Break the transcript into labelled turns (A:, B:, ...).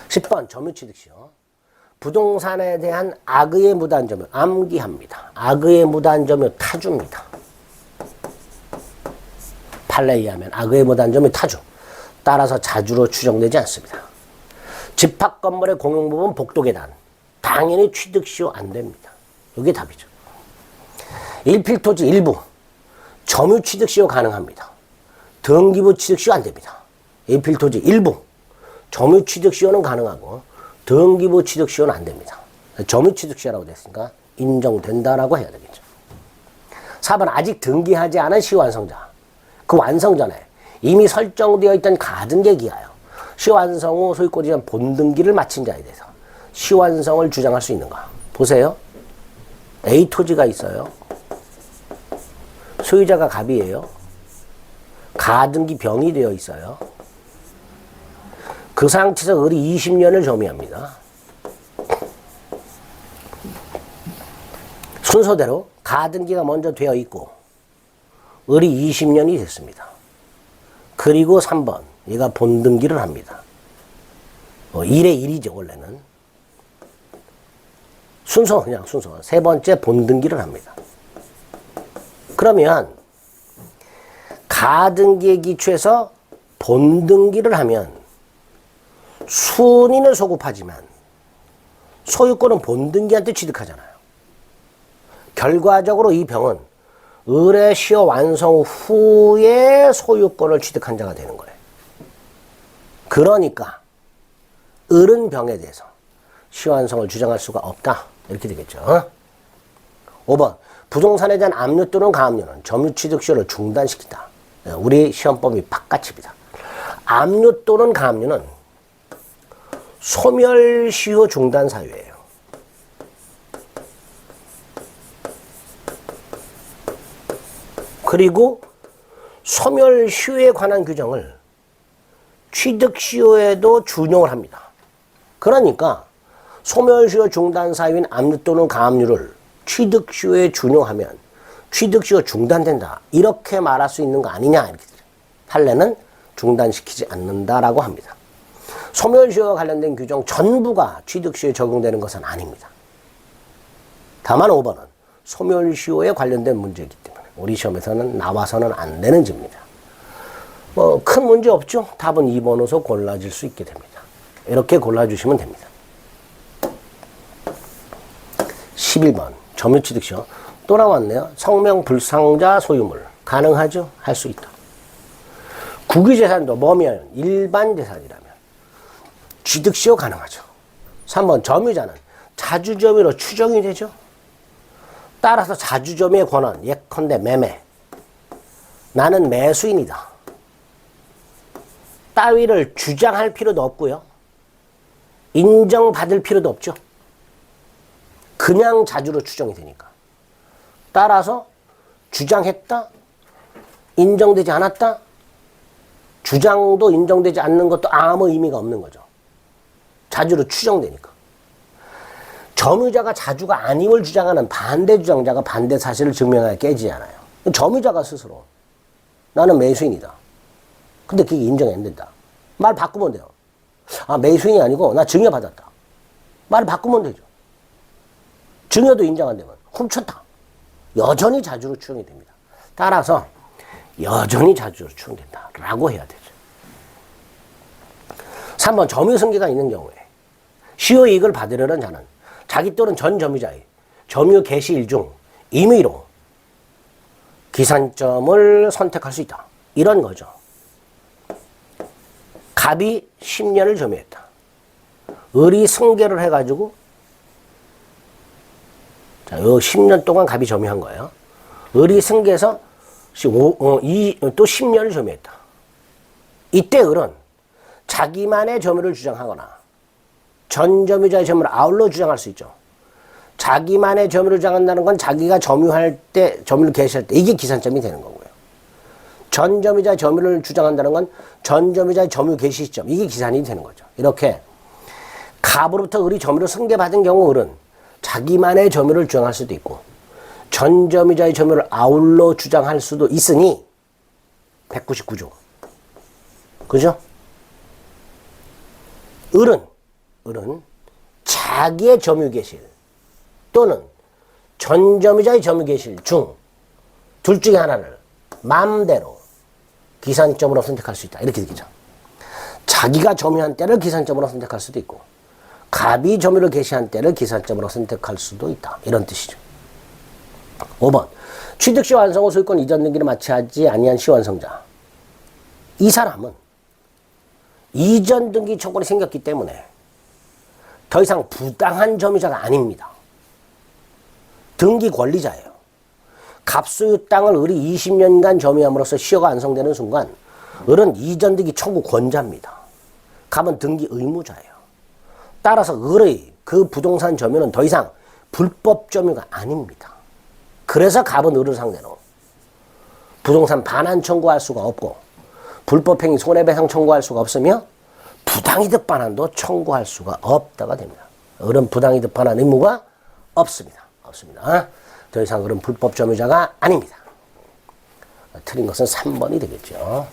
A: 10번 점유취득시효. 부동산에 대한 악의의 무단점유 암기합니다. 악의의 무단점유 타주입니다. 판례에 의하면 악의의 무단점유 타주. 따라서 자주로 추정되지 않습니다. 집합 건물의 공용부분 복도계단. 당연히 취득시효 안 됩니다. 이게 답이죠. 일필토지 일부. 점유취득시효 가능합니다. 등기부 취득시효 안 됩니다. 일필토지 일부. 점유취득시효는 가능하고 등기부 취득시효는 안 됩니다. 점유취득시효라고 됐으니까 인정된다라고 해야 되겠죠. 4번 아직 등기하지 않은 시완성자. 그 완성 전에 이미 설정되어 있던 가등기에 기하여 시완성 후 소유권에 대한 본등기를 마친 자에 대해서 시완성을 주장할 수 있는가. 보세요. A 토지가 있어요. 소유자가 갑이에요. 가등기 병이 되어 있어요. 그 상태에서 을이 20년을 점유합니다. 순서대로 가등기가 먼저 되어 있고 을이 20년이 됐습니다. 그리고 3번 얘가 본등기를 합니다. 1의 1이죠 원래는. 그냥 순서. 세 번째 본등기를 합니다. 그러면 가등기에 기초해서 본등기를 하면 순위는 소급하지만 소유권은 본등기한테 취득하잖아요. 결과적으로 이 병은 을의 시효 완성 후에 소유권을 취득한 자가 되는 거예요. 그러니까 을은 병에 대해서 시효완성을 주장할 수가 없다. 이렇게 되겠죠. 5번 부동산에 대한 압류 또는 가압류는 점유취득시효를 중단시킨다. 우리 시험법이 바깥입니다. 압류 또는 가압류는 소멸시효 중단 사유예요. 그리고 소멸시효에 관한 규정을 취득시효에도 준용을 합니다. 그러니까 소멸시효 중단 사유인 압류 또는 가압류를 취득시효에 준용하면 취득시효 중단된다. 이렇게 말할 수 있는 거 아니냐. 이렇게 판례는 중단시키지 않는다라고 합니다. 소멸시효와 관련된 규정 전부가 취득시효에 적용되는 것은 아닙니다. 다만 5번은 소멸시효에 관련된 문제이기 때문에 우리 시험에서는 나와서는 안 되는 집입니다. 큰 문제 없죠? 답은 2번으로서 골라질 수 있게 됩니다. 이렇게 골라주시면 됩니다. 11번 점유취득시효 또 나왔네요. 성명불상자 소유물 가능하죠? 할 수 있다. 국유재산도 뭐면 일반 재산이라면 취득시효 가능하죠. 3번 점유자는 자주점유로 추정이 되죠. 따라서 자주점유의 권한 예컨대 매매 나는 매수인이다 따위를 주장할 필요도 없고요. 인정받을 필요도 없죠. 그냥 자주로 추정이 되니까. 따라서 주장했다, 인정되지 않았다, 주장도 인정되지 않는 것도 아무 의미가 없는 거죠. 자주로 추정되니까. 점유자가 자주가 아님을 주장하는 반대 주장자가 반대 사실을 증명하여 깨지지 않아요. 점유자가 스스로 나는 매수인이다. 근데 그게 인정이 안 된다. 말 바꾸면 돼요. 아, 매수인이 아니고 나 증여받았다. 말을 바꾸면 되죠. 증여도 인정 안 되면 훔쳤다. 여전히 자주로 추정이 됩니다. 따라서 여전히 자주로 추정된다 라고 해야 되죠. 3번 점유승계가 있는 경우에 시효이익을 받으려는 자는 자기 또는 전 점유자의 점유 개시일 중 임의로 기산점을 선택할 수 있다. 이런 거죠. 갑이 10년을 점유했다. 을이 승계를 해가지고 자, 요 10년 동안 갑이 점유한 거예요. 을이 승계해서 또 10년을 점유했다. 이때 을은 자기만의 점유를 주장하거나 전 점유자의 점유를 아울러 주장할 수 있죠. 자기만의 점유를 주장한다는 건 자기가 점유할 때, 점유를 개시할 때 이게 기산점이 되는 거고요. 전 점유자의 점유를 주장한다는 건 전 점유자의 점유 개시 시점 이게 기산이 되는 거죠. 이렇게 갑으로부터 을이 점유를 승계받은 경우 을은 자기만의 점유를 주장할 수도 있고 전 점유자의 점유를 아울러 주장할 수도 있으니 199조. 그죠? 을은 을은 자기의 점유계실 또는 전 점유자의 점유계실 중 둘 중에 하나를 마음대로 기산점으로 선택할 수 있다. 이렇게 되겠죠. 자기가 점유한 때를 기산점으로 선택할 수도 있고 갑이 점유를 개시한 때를 기산점으로 선택할 수도 있다. 이런 뜻이죠. 5번 취득시 완성 후 소유권 이전 등기를 마치지 아니한 시완성자. 이 사람은 이전 등기 청구권이 생겼기 때문에 더 이상 부당한 점유자가 아닙니다. 등기 권리자예요. 갑소유 땅을 을이 20년간 점유함으로써 시효가 완성되는 순간 을은 이전 등기 청구 권자입니다. 갑은 등기 의무자예요. 따라서 을의 그 부동산 점유는 더 이상 불법 점유가 아닙니다. 그래서 갑은 을을 상대로 부동산 반환 청구할 수가 없고 불법행위 손해배상 청구할 수가 없으며 부당이득 반환도 청구할 수가 없다가 됩니다. 을은 부당이득 반환 의무가 없습니다. 더 이상 을은 불법 점유자가 아닙니다. 틀린 것은 3번이 되겠죠.